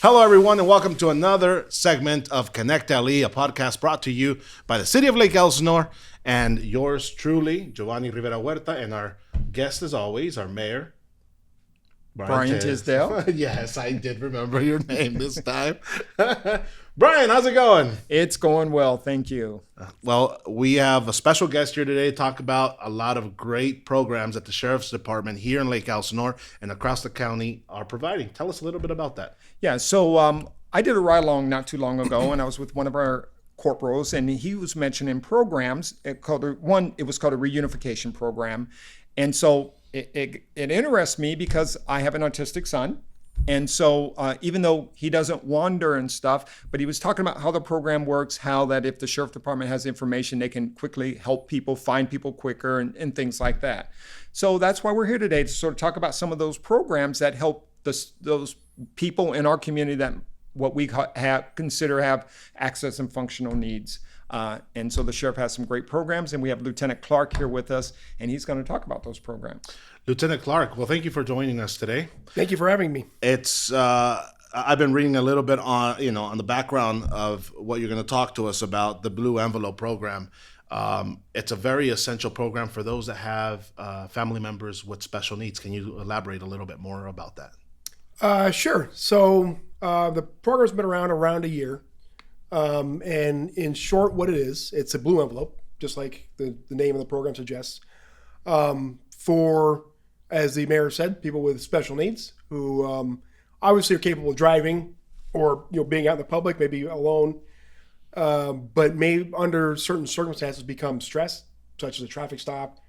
Hello, everyone, and welcome to another segment of Connect LE, a podcast brought to you by the City of Lake Elsinore and yours truly, Giovanni Rivera Huerta, and our guest, as always, our mayor, Brian Tisdale. Yes, I did remember your name this time. Brian, how's it going? It's going well, thank you. Well, we have a special guest here today to talk about a lot of great programs that the Sheriff's Department here in Lake Elsinore and across the county are providing. Tell us a little bit about that. Yeah, so I did a ride-along not too long ago, and I was with one of our corporals, and he was mentioning programs. It was called a reunification program. And so it interests me because I have an autistic son. And so even though he doesn't wander and stuff, but he was talking about how the program works, how that if the sheriff department has information, they can quickly help people, find people quicker and things like that. So that's why we're here today, to sort of talk about some of those programs that help those people in our community that what we consider have access and functional needs. And so the sheriff has some great programs, and we have Lieutenant Clark here with us, and he's going to talk about those programs. Lieutenant Clark, well, thank you for joining us today. Thank you for having me. It's I've been reading a little bit on the background of what you're going to talk to us about, the Blue Envelope program. It's a very essential program for those that have family members with special needs. Can you elaborate a little bit more about that? Sure. So the program's been around a year. And in short, what it is, it's a blue envelope, just like the name of the program suggests, for, as the mayor said, people with special needs who obviously are capable of driving or being out in the public, maybe alone, but may under certain circumstances become stressed, such as a traffic stop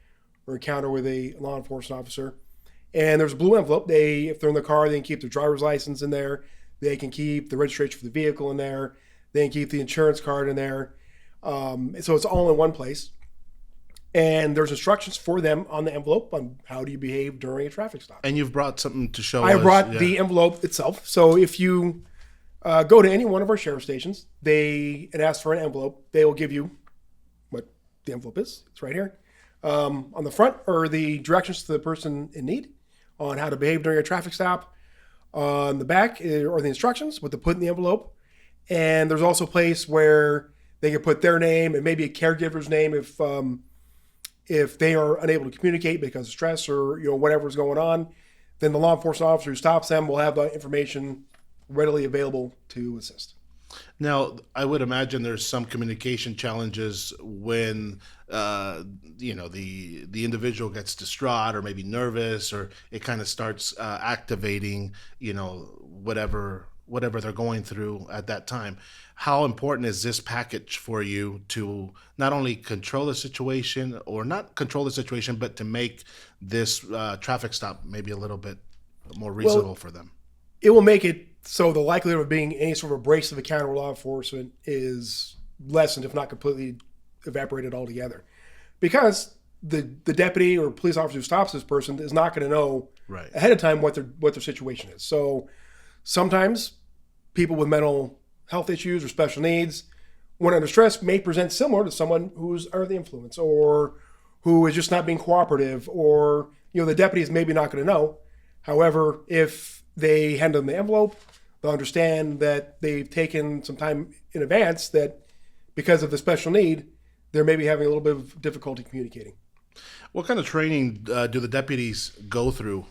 or encounter with a law enforcement officer. And there's a blue envelope. If they're in the car, they can keep their driver's license in there. They can keep the registration for the vehicle in there. They can keep the insurance card in there. So it's all in one place. And there's instructions for them on the envelope on how do you behave during a traffic stop. And you've brought something to show us. I brought the envelope itself. So if you go to any one of our sheriff stations, and ask for an envelope, they will give you what the envelope is. It's right here. On the front are the directions to the person in need on how to behave during a traffic stop. On the back are the instructions, what to put in the envelope. And there's also a place where they can put their name and maybe a caregiver's name if they are unable to communicate because of stress or whatever's going on. Then the law enforcement officer who stops them will have the information readily available to assist. Now, I would imagine there's some communication challenges when the individual gets distraught or maybe nervous, or it kind of starts activating whatever they're going through at that time. How important is this package for you to not only control the situation, or not control the situation, but to make this traffic stop maybe a little bit more reasonable for them? It will make it so the likelihood of being any sort of abrasive encounter with law enforcement is lessened, if not completely evaporated altogether. Because the deputy or police officer who stops this person is not going to know ahead of time what their situation is. So sometimes people with mental health issues or special needs, when under stress, may present similar to someone who's under the influence or who is just not being cooperative, or the deputy is maybe not going to know. However, if they hand them the envelope, they'll understand that they've taken some time in advance, that because of the special need, they're maybe having a little bit of difficulty communicating. What kind of training do the deputies go through,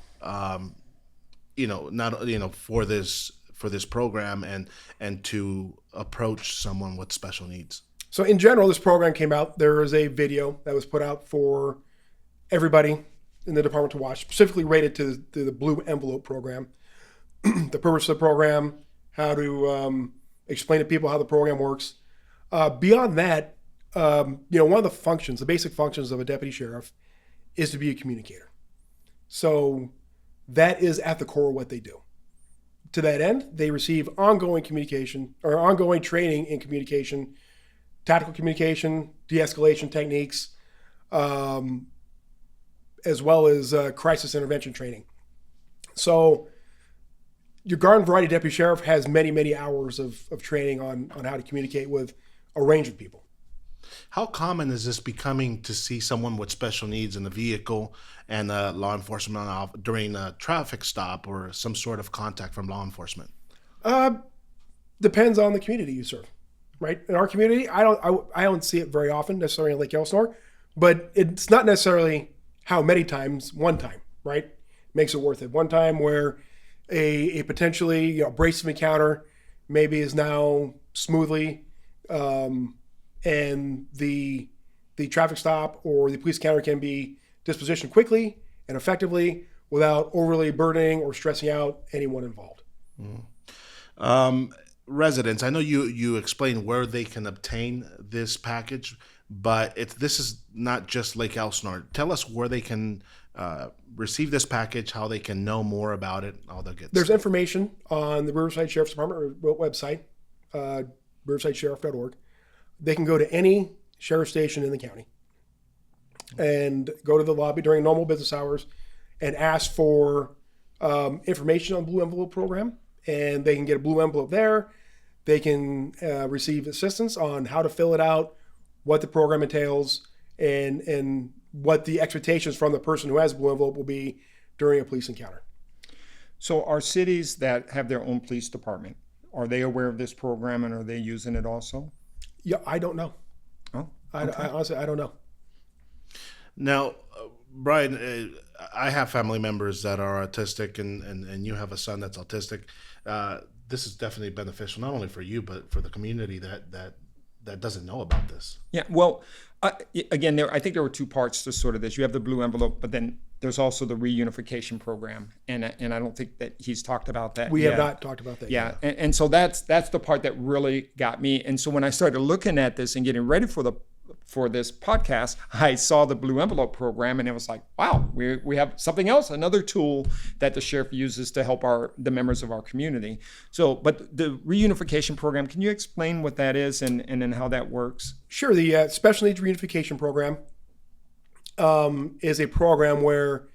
for this program and to approach someone with special needs? So in general, this program came out. There is a video that was put out for everybody in the department to watch, specifically rated to the Blue Envelope program. The purpose of the program, how to explain to people how the program works. Beyond that, one of the functions, the basic functions of a deputy sheriff, is to be a communicator. So that is at the core of what they do. To that end, they receive ongoing communication or ongoing training in communication, tactical communication, de-escalation techniques, as well as crisis intervention training. So your garden variety deputy sheriff has many, many hours of training on how to communicate with a range of people. How common is this becoming to see someone with special needs in a vehicle and law enforcement during a traffic stop or some sort of contact from law enforcement? Depends on the community you serve, right? In our community, I don't see it very often necessarily in Lake Elsinore, but it's not necessarily how many times. One time, right, makes it worth it. One time where a potentially abrasive encounter maybe is now smoothly, and the traffic stop or the police encounter can be dispositioned quickly and effectively without overly burdening or stressing out anyone involved. Residents, I know you explained where they can obtain this package, but this is not just Lake Elsinore. Tell us where they can receive this package, how they can know more about it, all the good There's stuff. information on the Riverside Sheriff's Department website, riversidesheriff.org. They can go to any sheriff station in the county and go to the lobby during normal business hours and ask for information on the Blue Envelope program. And they can get a blue envelope there. They can receive assistance on how to fill it out, what the program entails, and what the expectations from the person who has a blue envelope will be during a police encounter. So are cities that have their own police department, are they aware of this program and are they using it also? Yeah, I don't know. Oh, I honestly, I don't know. Now, Brian, I have family members that are autistic, and you have a son that's autistic. This is definitely beneficial, not only for you, but for the community that doesn't know about this. Yeah, well, again, I think there were two parts to sort of this. You have the blue envelope, but then there's also the reunification program, and I don't think that he's talked about that. We yet. have not talked about that Yeah, yet. and so that's the part that really got me. And so when I started looking at this and getting ready for this podcast, I saw the blue envelope program, and it was like, wow, we have something else, another tool that the sheriff uses to help the members of our community. So, but the reunification program, can you explain what that is and then how that works? Sure. The Special Needs Reunification Program is a program where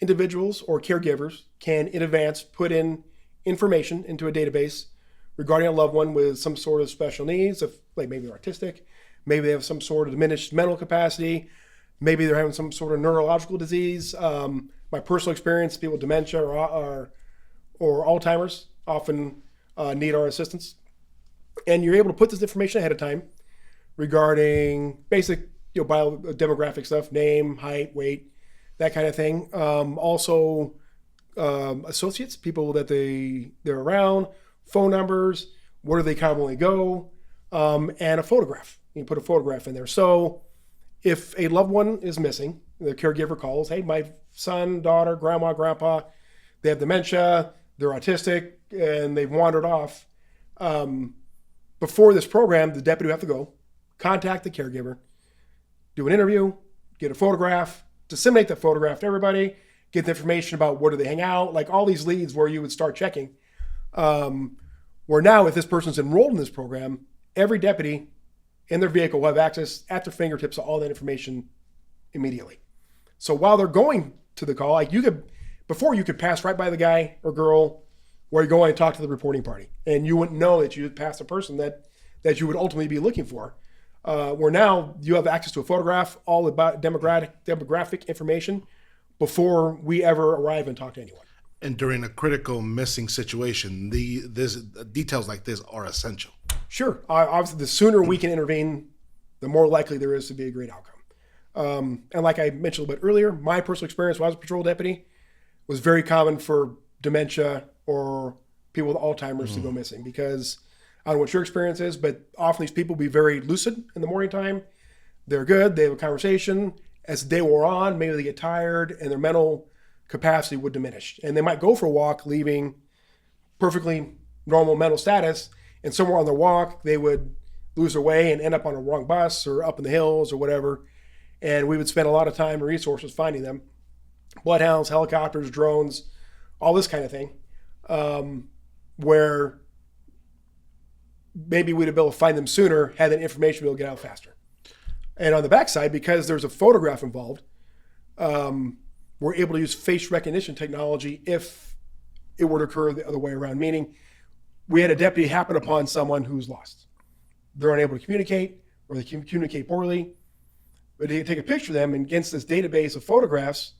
individuals or caregivers can, in advance, put in information into a database regarding a loved one with some sort of special needs, like maybe they're autistic, maybe they have some sort of diminished mental capacity, maybe they're having some sort of neurological disease. My personal experience, people with dementia or Alzheimer's often need our assistance. And you're able to put this information ahead of time regarding basic demographic stuff, name, height, weight, that kind of thing. Also, associates, people that they're around, phone numbers, where do they commonly go, and a photograph. You can put a photograph in there. So if a loved one is missing, the caregiver calls, hey, my son, daughter, grandma, grandpa, they have dementia, they're autistic, and they've wandered off. Before this program, the deputy would have to go, contact the caregiver, do an interview, get a photograph, disseminate the photograph to everybody, get the information about where do they hang out, like all these leads where you would start checking. Where now, if this person's enrolled in this program, every deputy in their vehicle will have access at their fingertips to all that information immediately. So while they're going to the call, like before you could pass right by the guy or girl where you're going and talk to the reporting party, and you wouldn't know that you had passed the person that you would ultimately be looking for. Where now you have access to a photograph, all about demographic information before we ever arrive and talk to anyone. And during a critical missing situation, details like this are essential. Sure. Obviously, the sooner we can intervene, the more likely there is to be a great outcome. And like I mentioned a little bit earlier, my personal experience when I was a patrol deputy was very common for dementia or people with Alzheimer's to go missing, because I don't know what your experience is, but often these people will be very lucid in the morning time. They're good. They have a conversation. As the day wore on, maybe they get tired and their mental capacity would diminish. And they might go for a walk, leaving perfectly normal mental status, and somewhere on their walk, they would lose their way and end up on a wrong bus or up in the hills or whatever. And we would spend a lot of time and resources finding them. Bloodhounds, helicopters, drones, all this kind of thing, where maybe we'd be able to find them sooner, had that information, we'll get out faster. And on the backside, because there's a photograph involved, we're able to use face recognition technology if it were to occur the other way around, meaning we had a deputy happen upon someone who's lost. They're unable to communicate, or they communicate poorly, but they take a picture of them, and against this database of photographs,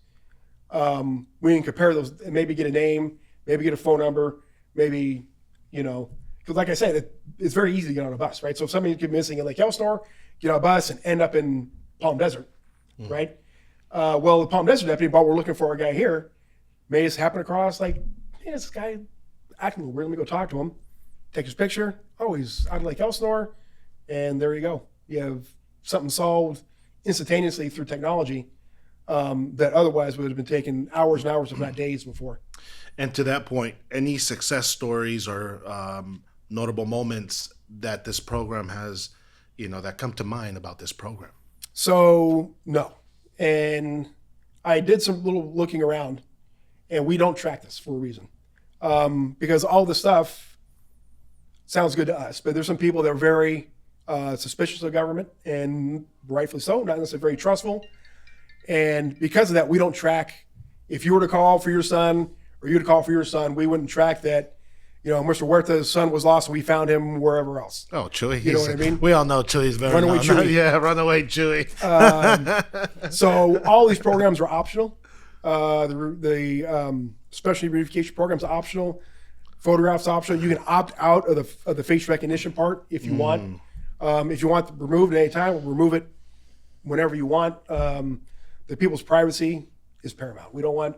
we can compare those and maybe get a name, maybe get a phone number, maybe, because like I said, it's very easy to get on a bus, right? So if somebody gets missing in Lake Elsinore, get on a bus and end up in Palm Desert, right? Well, the Palm Desert deputy, while we're looking for our guy here, may just happen across hey, this guy acting a little weird. Let me go talk to him. Take his picture. Oh, he's out of Lake Elsinore. And there you go. You have something solved instantaneously through technology that otherwise would have been taking hours and hours, if not days before. And to that point, any success stories or notable moments that this program has, that come to mind about this program? So, no. And I did some little looking around, and we don't track this for a reason. Because all this stuff sounds good to us, but there's some people that are very suspicious of government, and rightfully so, not necessarily very trustful. And because of that, we don't track. If you were to call for your son, or you to call for your son, we wouldn't track that, Mr. Huerta's son was lost and we found him wherever else. Oh, Chewy. You know what I mean? We all know Chewy's very Runaway Chewy. Yeah, Runaway Chewy. So all these programs are optional. The Special Needs Reunification Program is optional. Photographs optional. You can opt out of the face recognition part if you want. If you want to remove it at any time, we'll remove it whenever you want. The people's privacy is paramount. We don't want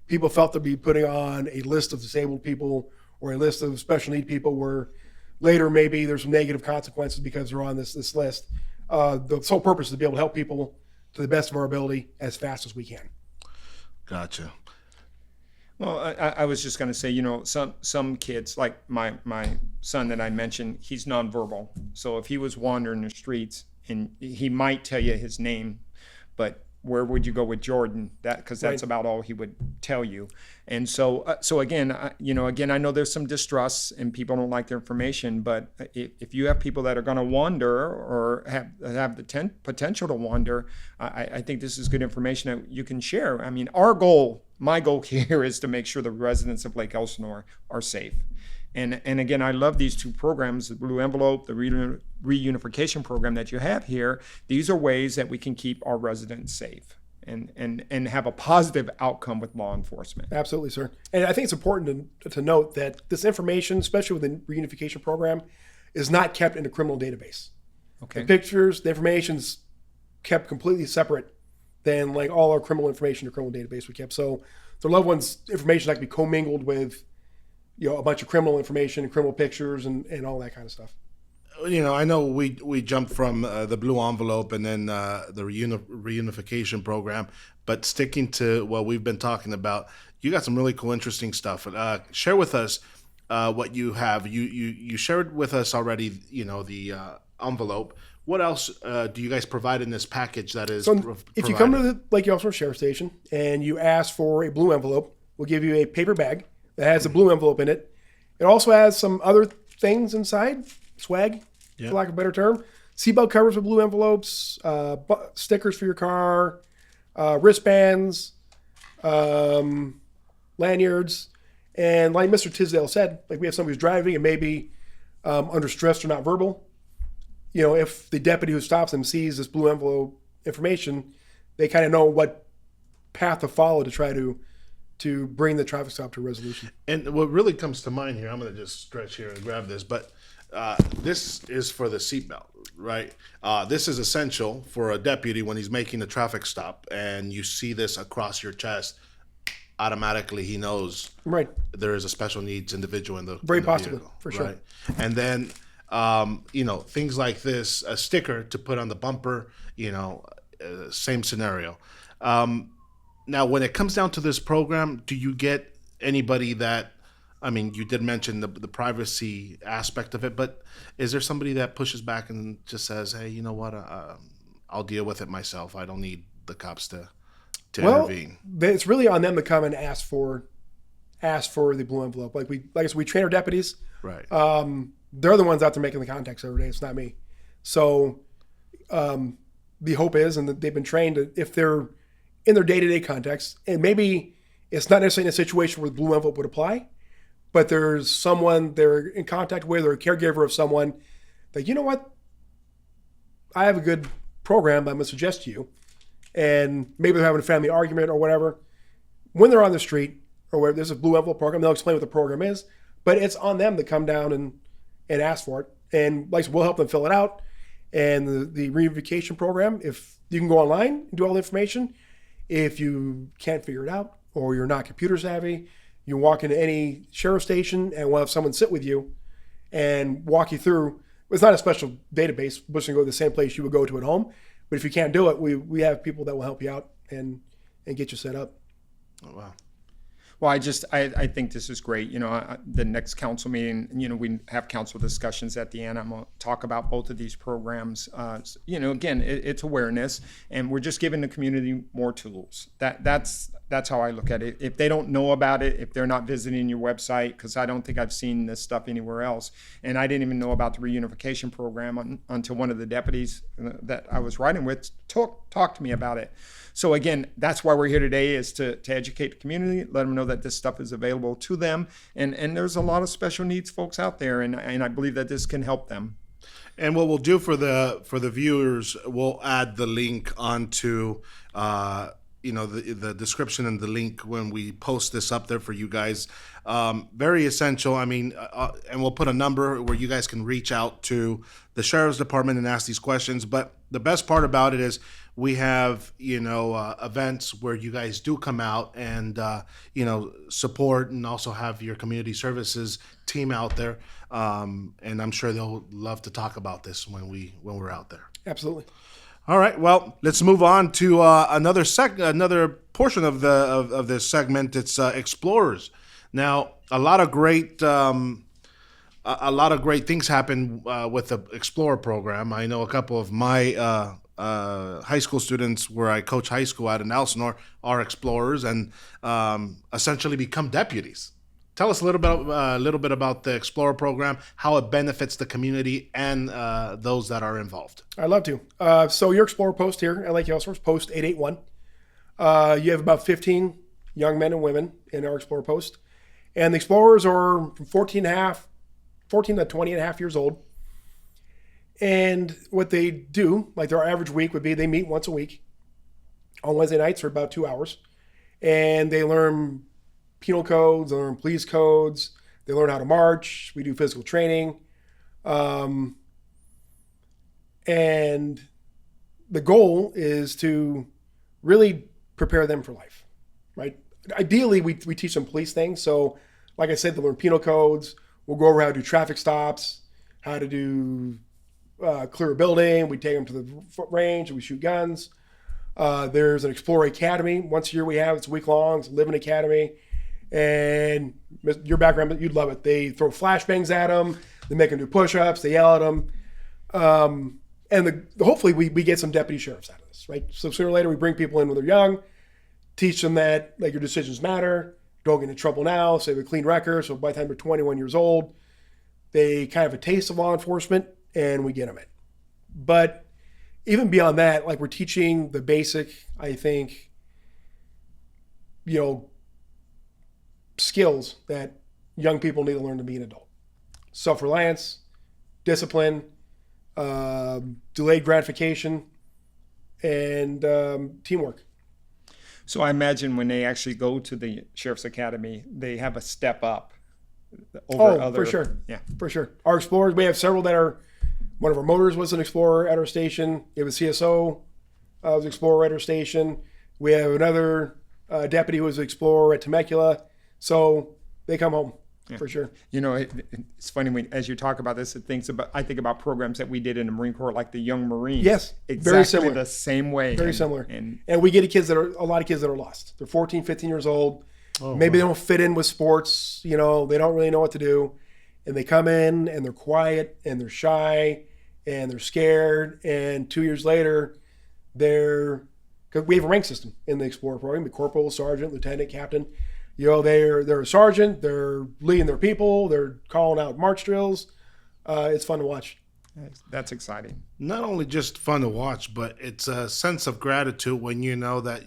people felt to be putting on a list of disabled people or a list of special need people where later maybe there's some negative consequences because they're on this list. The sole purpose is to be able to help people to the best of our ability as fast as we can. Gotcha. Well, I was just going to say, some kids, like my son that I mentioned, he's nonverbal. So if he was wandering the streets, and he might tell you his name, but where would you go with Jordan? Because that's Right. about all he would tell you. And so again, I know there's some distrust and people don't like their information, but if you have people that are going to wander or have the potential to wander, I think this is good information that you can share. I mean, my goal here is to make sure the residents of Lake Elsinore are safe. And again, I love these two programs, the Blue Envelope, the Reunification Program that you have here. These are ways that we can keep our residents safe and have a positive outcome with law enforcement. Absolutely, sir. And I think it's important to note that this information, especially with the reunification program, is not kept in a criminal database. Okay. The pictures, the information's kept completely separate than all our criminal information or criminal database we kept. So the loved ones' information not to be commingled with a bunch of criminal information and criminal pictures and all that kind of stuff. I know we jumped from the Blue Envelope and then the reunification program, but sticking to what we've been talking about, you got some really cool, interesting stuff. Share with us what you have. You shared with us already, the envelope. What else do you guys provide in this package that is if you come to the Lake Elsinore Sheriff Station and you ask for a blue envelope, we'll give you a paper bag that has a blue envelope in it. It also has some other things inside, swag, for lack of a better term. Seatbelt covers with blue envelopes, stickers for your car, wristbands, lanyards. And like Mr. Tisdale said, we have somebody who's driving and maybe under stress or not verbal. If the deputy who stops them sees this blue envelope information, they kind of know what path to follow to try to bring the traffic stop to a resolution. And what really comes to mind here, I'm going to just stretch here and grab this, but this is for the seatbelt, right? This is essential for a deputy when he's making a traffic stop and you see this across your chest, automatically he knows Right. there is a special needs individual in the Very in the possible, vehicle, for sure. right? And then, things like this, a sticker to put on the bumper, same scenario. Now, when it comes down to this program, do you get anybody that, you did mention the privacy aspect of it, but is there somebody that pushes back and just says, hey, you know what, I'll deal with it myself. I don't need the cops to intervene. It's really on them to come and ask for the blue envelope. Like I said, we train our deputies. Right. They're the ones out there making the contacts every day. It's not me. So the hope is, and they've been trained, if they're in their day-to-day context, and maybe it's not necessarily in a situation where the blue envelope would apply, but there's someone they're in contact with or a caregiver of someone that, you know what, I have a good program I'm going to suggest to you, and maybe they're having a family argument or whatever. When they're on the street or where there's a blue envelope program, they'll explain what the program is, but it's on them to come down and ask for it. And like we'll help them fill it out. And the reunification program, if you can go online and do all the information, if you can't figure it out or you're not computer savvy, you walk into any sheriff station and we'll have someone sit with you and walk you through. It's not a special database, but you go to the same place you would go to at home. But if you can't do it, we have people that will help you out and get you set up. Oh, wow. Well, I think this is great. The next council meeting, we have council discussions at the end. I'm going to talk about both of these programs. Again, it's awareness, and we're just giving the community more tools. That's how I look at it. If they don't know about it, if they're not visiting your website, because I don't think I've seen this stuff anywhere else, and I didn't even know about the reunification program until one of the deputies that I was riding with talked to me about it. So again, that's why we're here today, is to educate the community, let them know that this stuff is available to them. And there's a lot of special needs folks out there, and I believe that this can help them. And what we'll do for the viewers, we'll add the link onto the description and the link when we post this up there for you guys. Very essential. I mean, and we'll put a number where you guys can reach out to the sheriff's department and ask these questions. But the best part about it is we have, events where you guys do come out and, support, and also have your community services team out there. And I'm sure they'll love to talk about this when we're out there. Absolutely. All right. Well, let's move on to another portion of this segment. It's Explorers. Now, a lot of great things happen with the Explorer program. I know a couple of my high school students, where I coach high school out in Elsinore, are Explorers and essentially become deputies. Tell us a little bit about the Explorer program, how it benefits the community and those that are involved. I'd love to. So your Explorer post here at Lake Elsinore, post 881. You have about 15 young men and women in our Explorer post. And the Explorers are from 14 to 20 and a half years old. And what they do, like their average week would be, they meet once a week on Wednesday nights for about 2 hours. And they learn penal codes, they learn police codes, they learn how to march, we do physical training. And the goal is to really prepare them for life, right? Ideally, we teach them police things. So like I said, they learn penal codes. We'll go over how to do traffic stops, how to do clear a building. We take them to the range and we shoot guns. There's an Explorer Academy. Once a year we have, it's a week long. It's a living academy. And your background, you'd love it. They throw flashbangs at them. They make them do push-ups. They yell at them. And hopefully we get some deputy sheriffs out of this, right? So sooner or later we bring people in when they're young, teach them that like your decisions matter. Don't get into trouble now. So they have a clean record. So by the time they're 21 years old, they kind of have a taste of law enforcement, and we get them in. But even beyond that, like we're teaching the basic, I think, skills that young people need to learn to be an adult. Self-reliance, discipline, delayed gratification, and teamwork. So I imagine when they actually go to the Sheriff's Academy, they have a step up over other. For sure. Yeah. For sure. Our Explorers, we have several that are, one of our motors was an Explorer at our station. We have a CSO was an Explorer at our station. We have another deputy who was an Explorer at Temecula. So they come home. Yeah. For sure. It's funny as you talk about this, I think about programs that we did in the Marine Corps, like the Young Marines. Yes, exactly very similar. The same way. Very similar. And we get a lot of kids that are lost. They're 14, 15 years old. Maybe they don't fit in with sports. They don't really know what to do. And they come in and they're quiet and they're shy and they're scared. And 2 years later, because we have a rank system in the Explorer program, the corporal, sergeant, lieutenant, captain. They're a sergeant, they're leading their people, they're calling out march drills. It's fun to watch. That's exciting. Not only just fun to watch, but it's a sense of gratitude when you know that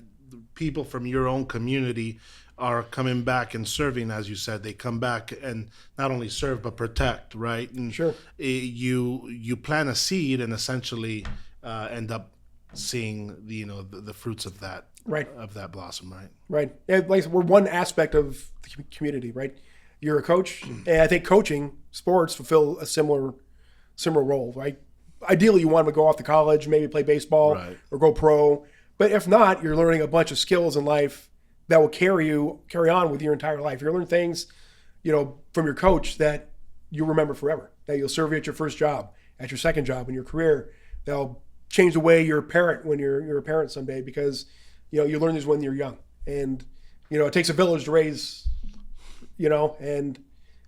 people from your own community are coming back and serving. As you said, they come back and not only serve but protect, right? And sure, you plant a seed and essentially end up seeing the fruits of that. Right. Of that blossom, right? Right. Like we're one aspect of the community, right? you're a coach, and I think coaching sports fulfill a similar role, right? Ideally, you want them to go off to college, maybe play baseball Right. or go pro. But if not, you're learning a bunch of skills in life that will carry on with your entire life. You're learning things, from your coach that you'll remember forever, that you'll serve you at your first job, at your second job, in your career. That'll change the way you're a parent when you're a parent someday, because, you learn these when you're young. And, it takes a village to raise, and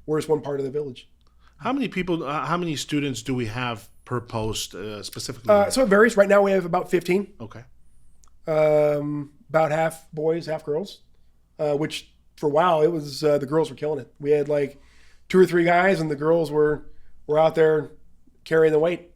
we're just one part of the village. How many students do we have per post specifically? So it varies. Right now we have about 15. Okay. About half boys, half girls, which for a while it was the girls were killing it. We had like 2 or 3 guys, and the girls were out there carrying the weight.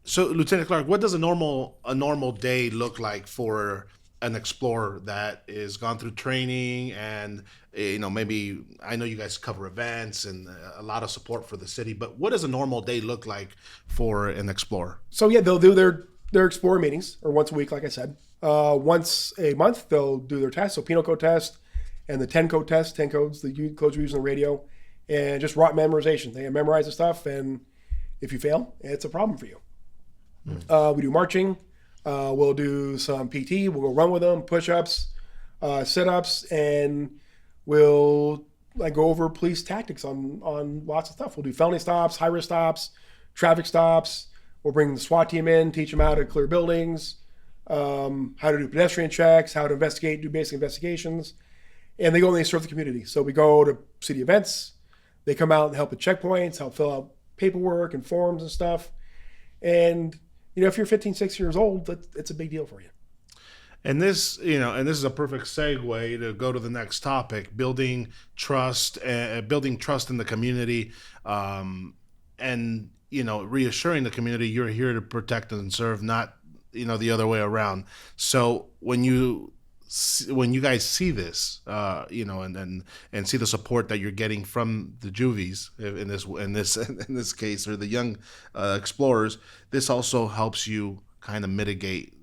So, Lieutenant Clark, what does a normal day look like for an explorer that is gone through training and maybe, I know you guys cover events and a lot of support for the city, but what does a normal day look like for an explorer? So yeah, they'll do their explorer meetings, or once a week, like I said. Once a month, they'll do their tests, so penal code test and the 10 code test, 10 codes, the codes we use on the radio, and just rote memorization. They memorize the stuff, and if you fail, it's a problem for you. We do marching. We'll do some PT. We'll go run with them, push-ups, sit-ups, and we'll go over police tactics on lots of stuff. We'll do felony stops, high-risk stops, traffic stops. We'll bring the SWAT team in, teach them how to clear buildings, how to do pedestrian checks, how to investigate, do basic investigations. And they go and they serve the community. So we go to city events. They come out and help with checkpoints, help fill out paperwork and forms and stuff. And if you're 15, 16 years old, it's a big deal for you. And this is a perfect segue to go to the next topic: building trust in the community, and reassuring the community you're here to protect and serve, not the other way around. So when you guys see this, and see the support that you're getting from the juvies in this case, or the young explorers, this also helps you kind of mitigate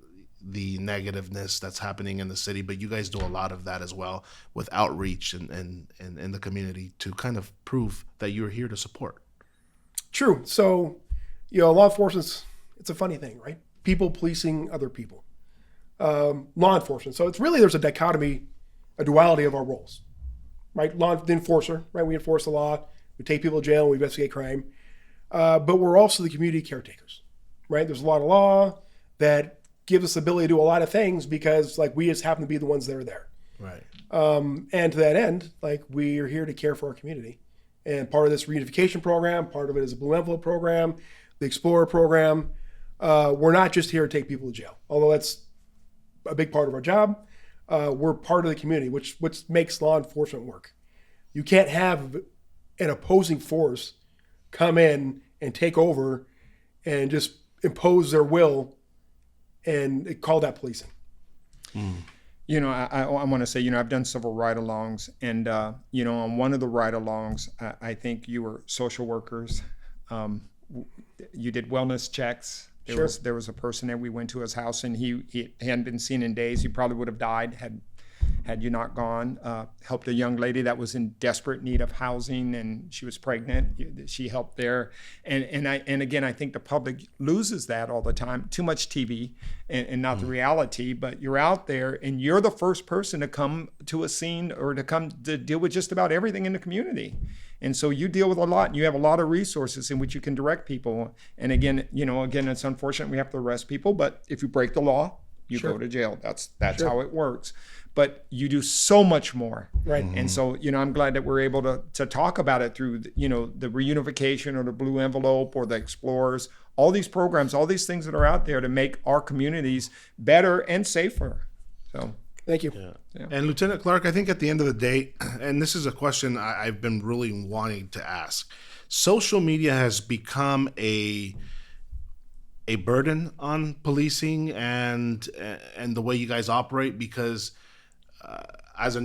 the negativeness that's happening in the city. But you guys do a lot of that as well with outreach and in the community to kind of prove that you're here to support. True. So, law enforcement, it's a funny thing, right? People policing other people. Law enforcement. So there's a dichotomy, a duality of our roles, right? The enforcer, right? We enforce the law, we take people to jail, we investigate crime. But we're also the community caretakers, right? There's a lot of law that gives us the ability to do a lot of things because we just happen to be the ones that are there. Right. And to that end, we are here to care for our community. And part of this reunification program, part of it is a Blue Envelope program, the Explorer program. We're not just here to take people to jail, although that's a big part of our job. We're part of the community, which makes law enforcement work. You can't have an opposing force come in and take over and just impose their will and call that policing. I want to say, I've done several ride-alongs, and, on one of the ride-alongs, I think you were social workers. You did wellness checks. There was a person that we went to his house, and he hadn't been seen in days. He probably would have died had you not gone. Helped a young lady that was in desperate need of housing, and she was pregnant. She helped there. And again, I think the public loses that all the time. Too much TV and not the reality. But you're out there, and you're the first person to come to a scene or to come to deal with just about everything in the community. And so you deal with a lot, and you have a lot of resources in which you can direct people. And again, it's unfortunate we have to arrest people, but if you break the law, you go to jail. That's how it works. But you do so much more. Right. And so, I'm glad that we're able to talk about it through, the reunification or the Blue Envelope or the Explorers, all these programs, all these things that are out there to make our communities better and safer. So thank you. Yeah. And Lieutenant Clark, I think at the end of the day, and this is a question I've been really wanting to ask, social media has become a burden on policing and the way you guys operate, because as a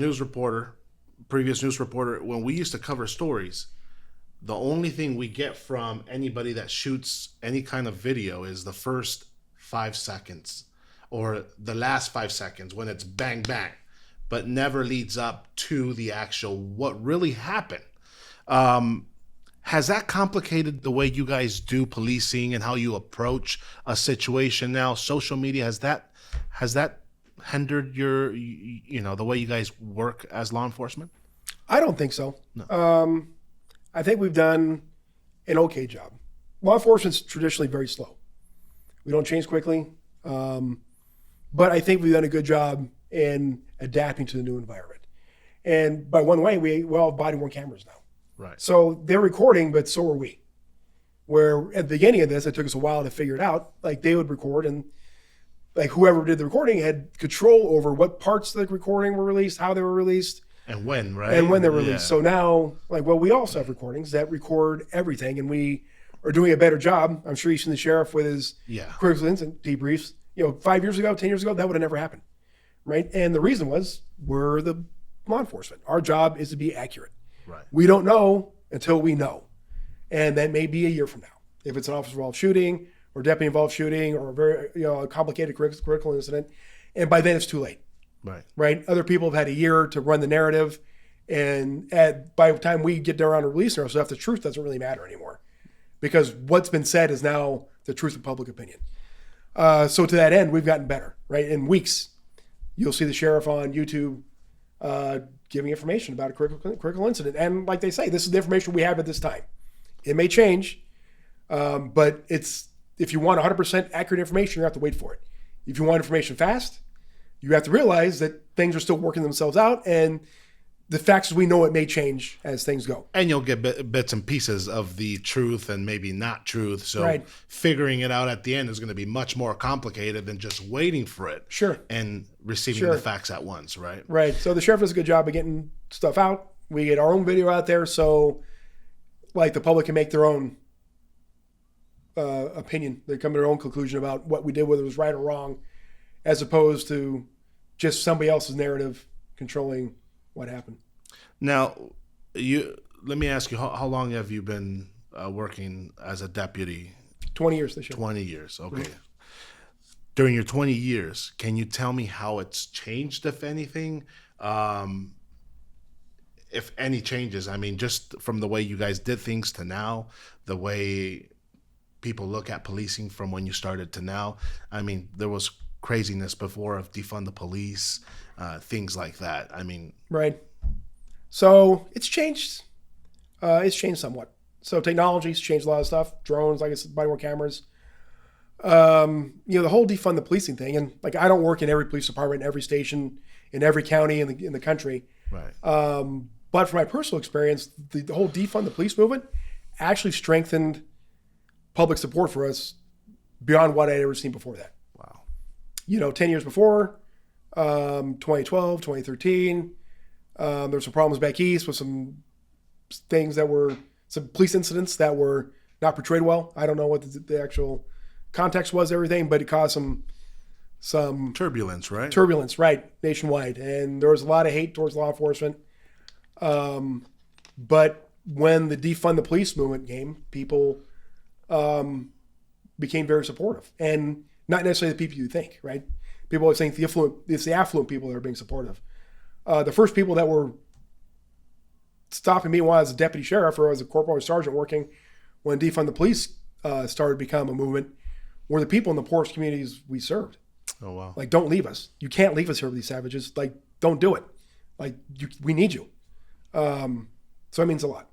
previous news reporter, when we used to cover stories, the only thing we get from anybody that shoots any kind of video is the first 5 seconds or the last 5 seconds when it's bang, bang. but never leads up to the actual what really happened. Has that complicated the way you guys do policing and how you approach a situation now? Social media, has that hindered your, the way you guys work as law enforcement? I don't think so. No. I think we've done an okay job. Law enforcement's traditionally very slow. We don't change quickly. But I think we've done a good job in adapting to the new environment. And by one way, we all have body-worn cameras now. Right. So they're recording, but so are we. Where at the beginning of this, it took us a while to figure it out. Like they would record, and like whoever did the recording had control over what parts of the recording were released, how they were released, and when, right? and when they're released. Yeah. So now, we also have recordings that record everything, and we are doing a better job. I'm sure you've seen the sheriff with his critical incident debriefs. 5 years ago, 10 years ago, that would have never happened, right? And the reason was we're the law enforcement. Our job is to be accurate. Right. We don't know until we know. And that may be a year from now. If it's an officer-involved shooting or deputy-involved shooting or a very a complicated critical incident. And by then it's too late. Right? Other people have had a year to run the narrative. And by the time we get around to releasing our stuff, the truth doesn't really matter anymore. Because what's been said is now the truth of public opinion. So to that end, we've gotten better, right? In weeks, you'll see the sheriff on YouTube giving information about a critical incident. And like they say, this is the information we have at this time. It may change, but if you want 100% accurate information, you have to wait for it. If you want information fast, you have to realize that things are still working themselves out, and the facts is we know it may change as things go. And you'll get bits and pieces of the truth and maybe not truth. So figuring it out at the end is going to be much more complicated than just waiting for it. Sure. And receiving the facts at once, right? Right. So the sheriff does a good job of getting stuff out. We get our own video out there so the public can make their own opinion. They come to their own conclusion about what we did, whether it was right or wrong, as opposed to just somebody else's narrative controlling what happened. Now, let me ask you, how long have you been working as a deputy? 20 years this year. 20 years, okay. Mm-hmm. During your 20 years, can you tell me how it's changed, if anything? If any changes, I mean, just from the way you guys did things to now, the way people look at policing from when you started to now. I mean, there was craziness before of defund the police, things like that. I mean, right. So it's changed. It's changed somewhat. So technology's changed a lot of stuff. Drones, like I said, body-worn cameras. The whole defund the policing thing, and I don't work in every police department, in every station, in every county in the country. Right. But from my personal experience, the whole defund the police movement actually strengthened public support for us beyond what I had ever seen before that. Wow. 10 years before, 2012, 2013, there were some problems back east with some things some police incidents that were not portrayed well. I don't know what the actual context was, everything, but it caused some turbulence, right? Turbulence, right, nationwide. And there was a lot of hate towards law enforcement. But when the defund the police movement came, people became very supportive. And not necessarily the people you think, right? People are saying it's the affluent people that are being supportive. The first people that were stopping me while I was a deputy sheriff or as a corporal or sergeant working when defund the police started to become a movement were the people in the poorest communities we served. Oh, wow. Don't leave us. You can't leave us here with these savages. Don't do it. We need you. So it means a lot.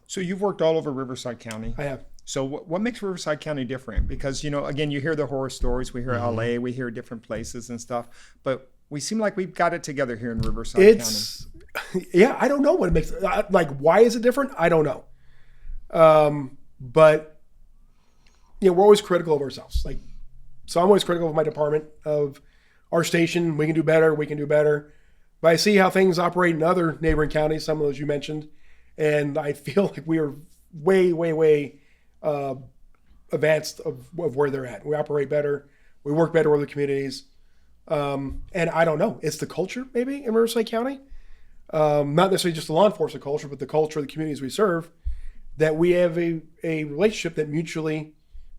So you've worked all over Riverside County. I have. So what makes Riverside County different? Because, again, you hear the horror stories. We hear LA, we hear different places and stuff. But we seem like we've got it together here in Riverside County. Yeah, I don't know what it makes. Why is it different? I don't know. But, we're always critical of ourselves. So I'm always critical of my department, of our station. We can do better. We can do better. But I see how things operate in other neighboring counties, some of those you mentioned. And I feel like we are way, way, way advanced of where they're at. We operate better. We work better with the communities. And I don't know. It's the culture, maybe, in Riverside County. Not necessarily just the law enforcement culture, but the culture of the communities we serve, that we have a relationship that mutually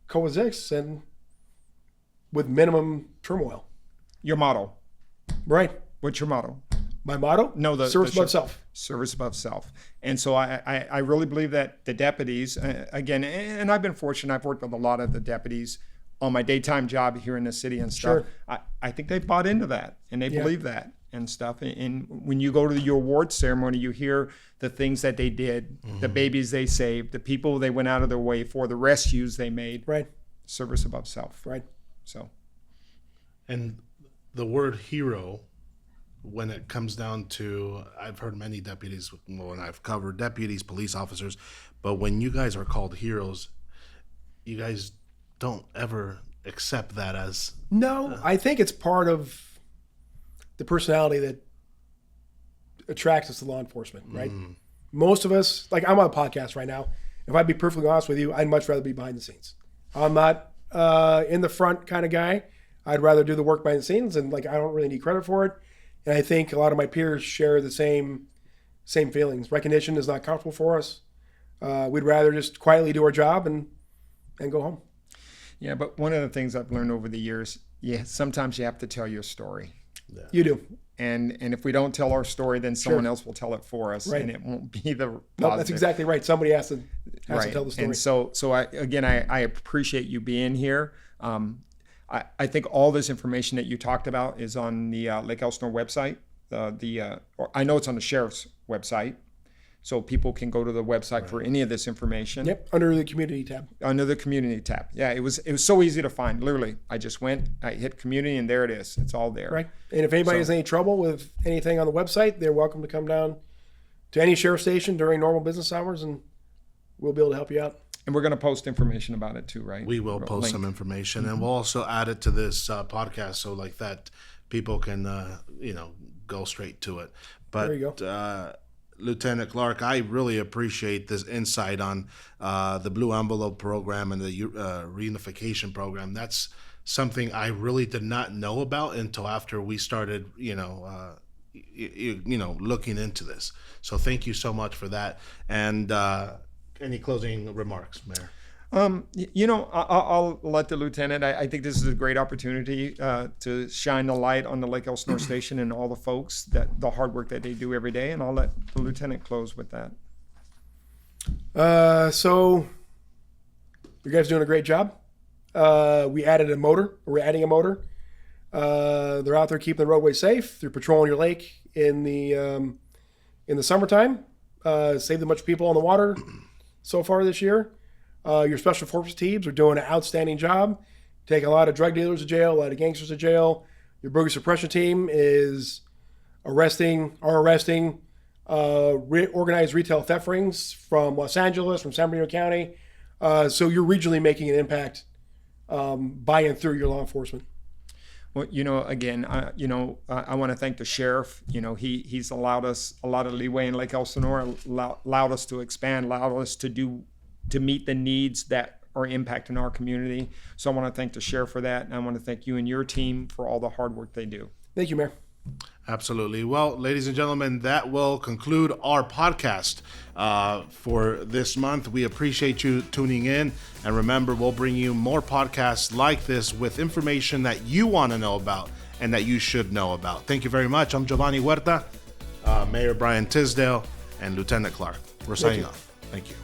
coexists and with minimum turmoil. Your motto. Right. What's your motto? My motto? No, service above self. Service above self. And so I really believe that the deputies, again, and I've been fortunate, I've worked with a lot of the deputies on my daytime job here in the city and stuff. Sure. I think they bought into that and they believe that and stuff. And when you go to your award ceremony, you hear the things that they did, the babies they saved, the people they went out of their way for, the rescues they made. Right. Service above self. Right. So. And the word hero, when it comes down to, I've heard many deputies, when I've covered deputies, police officers, but when you guys are called heroes, you guys don't ever accept that as... No, I think it's part of the personality that attracts us to law enforcement, right? Most of us, like I'm on a podcast right now. If I'd be perfectly honest with you, I'd much rather be behind the scenes. I'm not in the front kind of guy. I'd rather do the work behind the scenes, and like I don't really need credit for it. And I think a lot of my peers share the same feelings. Recognition is not comfortable for us. We'd rather just quietly do our job and go home. Yeah, but one of the things I've learned over the years, sometimes you have to tell your story. Yeah. You do. And if we don't tell our story, then someone else will tell it for us, Right. and it won't be the positive. No, that's exactly right. Somebody has to tell the story. And so I appreciate you being here. I think all this information that you talked about is on the Lake Elsinore website. Or I know it's on the sheriff's website, so people can go to the website for any of this information. Yep, under the community tab. Under the community tab. Yeah, it was so easy to find. Literally, I just went, I hit community, and there it is. It's all there. Right. And if anybody has any trouble with anything on the website, they're welcome to come down to any sheriff station during normal business hours, and we'll be able to help you out. And we're going to post information about it too, right? We will post some information, and we'll also add it to this podcast, so like that people can go straight to it. But there you go. Lieutenant Clark, I really appreciate this insight on the Blue Envelope program and the reunification program. That's something I really did not know about until after we started, looking into this. So thank you so much for that. And any closing remarks, Mayor? I'll let the lieutenant. I think this is a great opportunity to shine the light on the Lake Elsinore station and all the folks the hard work that they do every day. And I'll let the lieutenant close with that. So you guys are doing a great job. We're adding a motor. They're out there keeping the roadway safe. They're patrolling your lake in the summertime. Saved a bunch of people on the water so far this year. Your special forces teams are doing an outstanding job, taking a lot of drug dealers to jail, a lot of gangsters to jail. Your burglary suppression team is arresting organized retail theft rings from Los Angeles, from San Bernardino County. So you're regionally making an impact by and through your law enforcement. Well, again, I want to thank the sheriff. He's allowed us a lot of leeway in Lake Elsinore, allowed us to expand, allowed us to meet the needs that are impacting our community. So I want to thank the sheriff for that, and I want to thank you and your team for all the hard work they do. Thank you, Mayor. Absolutely. Well, ladies and gentlemen, that will conclude our podcast for this month. We appreciate you tuning in. And remember, we'll bring you more podcasts like this with information that you want to know about and that you should know about. Thank you very much. I'm Giovanni Huerta, Mayor Brian Tisdale, and Lieutenant Clark. We're signing off. Thank you.